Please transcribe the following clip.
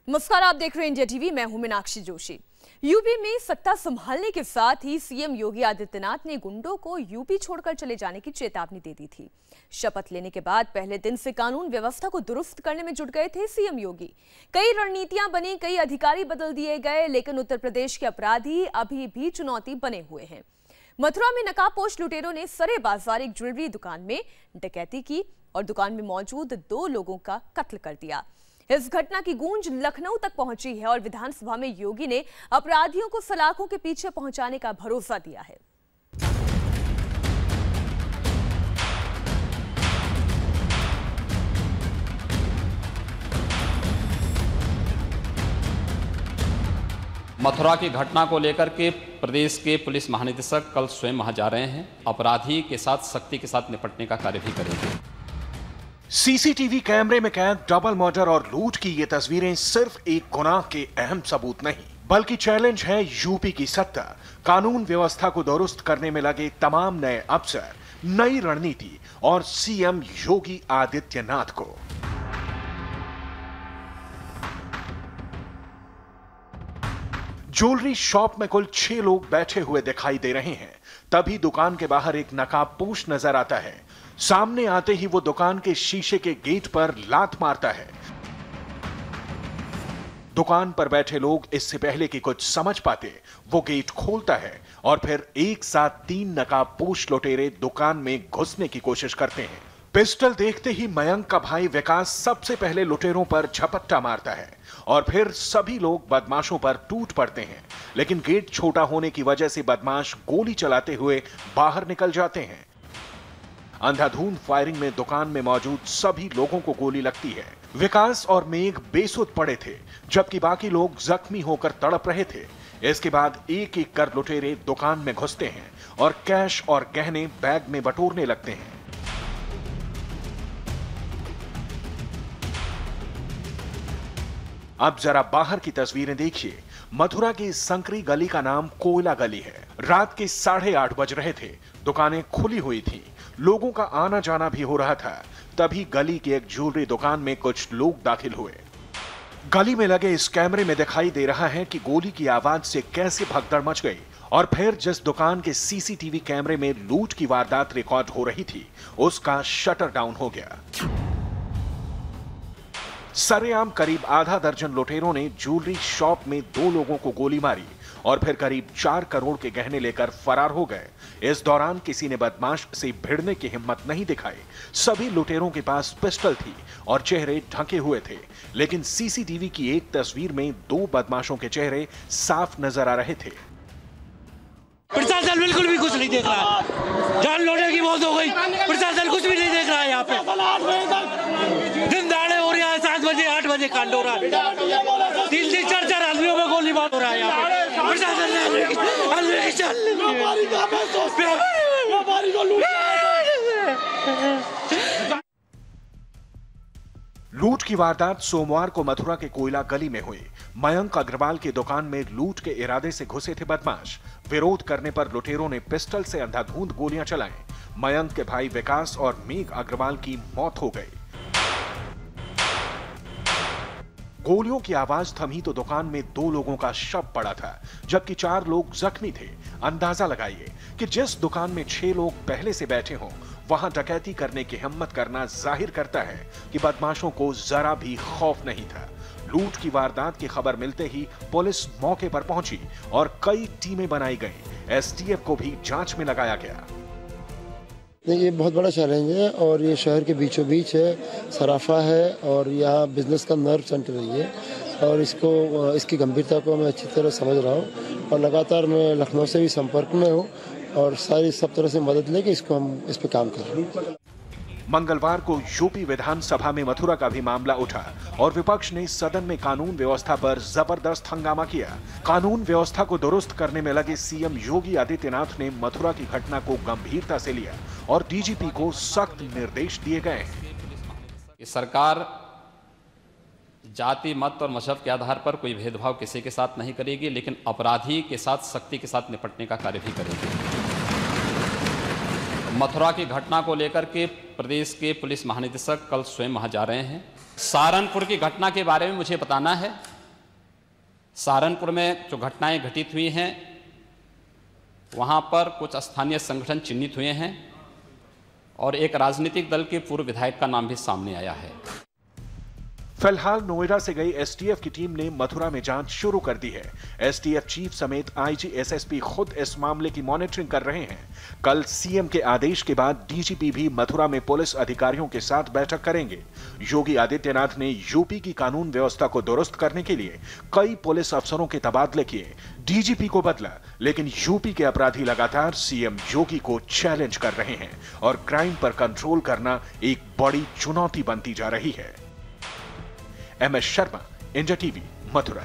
नमस्कार, आप देख रहे हैं इंडिया टीवी। मैं हूं मीनाक्षी जोशी। यूपी में सत्ता संभालने के साथ ही सीएम योगी आदित्यनाथ ने गुंडों को यूपी छोड़कर चले जाने की चेतावनी दे दी थी। शपथ लेने के बाद पहले दिन से कानून व्यवस्था को दुरुस्त करने में जुट गए थे सीएम योगी। कई रणनीतियां बनी, कई अधिकारी बदल दिए गए, लेकिन उत्तर प्रदेश के अपराधी अभी भी चुनौती बने हुए हैं। मथुरा में नकाबपोश लुटेरों ने सरे बाजार एक ज्वेलरी दुकान में डकैती की और दुकान में मौजूद 2 लोगों का कत्ल कर दिया। इस घटना की गूंज लखनऊ तक पहुंची है और विधानसभा में योगी ने अपराधियों को सलाखों के पीछे पहुंचाने का भरोसा दिया है। मथुरा की घटना को लेकर के प्रदेश के पुलिस महानिदेशक कल स्वयं वहां जा रहे हैं। अपराधी के साथ सख्ती के साथ निपटने का कार्य भी करेंगे। सीसीटीवी कैमरे में कैद डबल मर्डर और लूट की ये तस्वीरें सिर्फ एक गुनाह के अहम सबूत नहीं, बल्कि चैलेंज है यूपी की सत्ता, कानून व्यवस्था को दुरुस्त करने में लगे तमाम नए अफसर, नई रणनीति और सीएम योगी आदित्यनाथ को। ज्वेलरी शॉप में कुल 6 लोग बैठे हुए दिखाई दे रहे हैं। तभी दुकान के बाहर एक नकाबपोश नजर आता है। सामने आते ही वो दुकान के शीशे के गेट पर लात मारता है। दुकान पर बैठे लोग इससे पहले कि कुछ समझ पाते, वो गेट खोलता है और फिर एक साथ 3 नकाबपोश लुटेरे दुकान में घुसने की कोशिश करते हैं। पिस्टल देखते ही मयंक का भाई विकास सबसे पहले लुटेरों पर झपट्टा मारता है और फिर सभी लोग बदमाशों पर टूट पड़ते हैं, लेकिन गेट छोटा होने की वजह से बदमाश गोली चलाते हुए बाहर निकल जाते हैं। अंधाधुंध फायरिंग में दुकान में मौजूद सभी लोगों को गोली लगती है। विकास और मेघ बेसुध पड़े थे, जबकि बाकी लोग जख्मी होकर तड़प रहे थे। इसके बाद एक एक कर लुटेरे दुकान में घुसते हैं और कैश और गहने बैग में बटोरने लगते हैं। अब जरा बाहर की तस्वीरें देखिए। मथुरा की संकरी गली का नाम कोयला गली है। रात के 8:30 बज रहे थे। दुकानें खुली हुई थीं, लोगों का आना जाना भी हो रहा था। तभी गली की एक ज्वेलरी दुकान में कुछ लोग दाखिल हुए। गली में लगे इस कैमरे में दिखाई दे रहा है कि गोली की आवाज से कैसे भगदड़ मच गई और फिर जिस दुकान के सीसीटीवी कैमरे में लूट की वारदात रिकॉर्ड हो रही थी, उसका शटर डाउन हो गया। सरेआम करीब आधा दर्जन लुटेरों ने ज्वेलरी शॉप में 2 लोगों को गोली मारी और फिर करीब 4 करोड़ के गहने लेकर फरार हो गए। इस दौरान किसी ने बदमाश से भिड़ने की हिम्मत नहीं दिखाई। सभी लुटेरों के पास पिस्टल थी और चेहरे ढके हुए थे, लेकिन सीसीटीवी की एक तस्वीर में 2 बदमाशों के चेहरे साफ नजर आ रहे थे। प्रशासन बिल्कुल भी कुछ नहीं देख रहा है। जान लौटने की मौत हो गई, प्रशासन कुछ भी नहीं देख रहा है। यहाँ पे दिन दहाड़े हो रहा है, 7 बजे 8 बजे कांड हो रहा है। 3 4 आदमियों में गोली मार हो रहा है। यहाँ पे प्रशासन लूट की वारदात सोमवार को मथुरा के कोयला गली में हुई। मयंक अग्रवाल की दुकान में लूट के इरादे से घुसे थे बदमाश। विरोध करने पर लुटेरों ने पिस्टल से अंधाधुंध गोलियां चलाई। मयंक के भाई विकास और मेघ अग्रवाल की मौत हो गई। गोलियों की आवाज थमी तो दुकान में 2 लोगों का शव पड़ा था, जबकि 4 लोग जख्मी थे। अंदाजा लगाइए कि जिस दुकान में 6 लोग पहले से बैठे हों, वहां डकैती करने की हिम्मत करना जाहिर करता है कि बदमाशों को जरा भी खौफ नहीं था। लूट की वारदात की खबर मिलते ही पुलिस मौके पर पहुंची और कई टीमें बनाई गईं। एसटीएफ को भी जांच में लगाया गया। ये बहुत बड़ा चैलेंज है और ये शहर के बीचों बीच है, सराफा है और यहाँ बिजनेस का नर्व सेंटर है ये, और इसकी गंभीरता को मैं अच्छी तरह समझ रहा हूँ और लगातार मैं लखनऊ से भी संपर्क में हूँ और सब तरह से मदद लेके इसको हम इस पे काम कर रहे हैं। मंगलवार को यूपी विधानसभा में मथुरा का भी मामला उठा और विपक्ष ने सदन में कानून व्यवस्था पर जबरदस्त हंगामा किया। कानून व्यवस्था को दुरुस्त करने में लगे सीएम योगी आदित्यनाथ ने मथुरा की घटना को गंभीरता से लिया और डीजीपी को सख्त निर्देश दिए गए हैं। सरकार जाति, मत और मजहब के आधार पर कोई भेदभाव किसी के साथ नहीं करेगी, लेकिन अपराधी के साथ सख्ती के साथ निपटने का कार्य भी करेगी। मथुरा की घटना को लेकर के प्रदेश के पुलिस महानिदेशक कल स्वयं वहां जा रहे हैं। सहारनपुर की घटना के बारे में मुझे बताना है सहारनपुर में जो घटनाएं घटित हुई हैं वहां पर कुछ स्थानीय संगठन चिन्हित हुए हैं और एक राजनीतिक दल के पूर्व विधायक का नाम भी सामने आया है। फिलहाल नोएडा से गई एसटीएफ की टीम ने मथुरा में जांच शुरू कर दी है। एसटीएफ चीफ समेत आईजी एसएसपी खुद इस मामले की मॉनिटरिंग कर रहे हैं। कल सीएम के आदेश के बाद डीजीपी भी मथुरा में पुलिस अधिकारियों के साथ बैठक करेंगे। योगी आदित्यनाथ ने यूपी की कानून व्यवस्था को दुरुस्त करने के लिए कई पुलिस अफसरों के तबादले किए, डीजीपी को बदला, लेकिन यूपी के अपराधी लगातार सीएम योगी को चैलेंज कर रहे हैं और क्राइम पर कंट्रोल करना एक बड़ी चुनौती बनती जा रही है। MS Sharma, India TV, Mathura.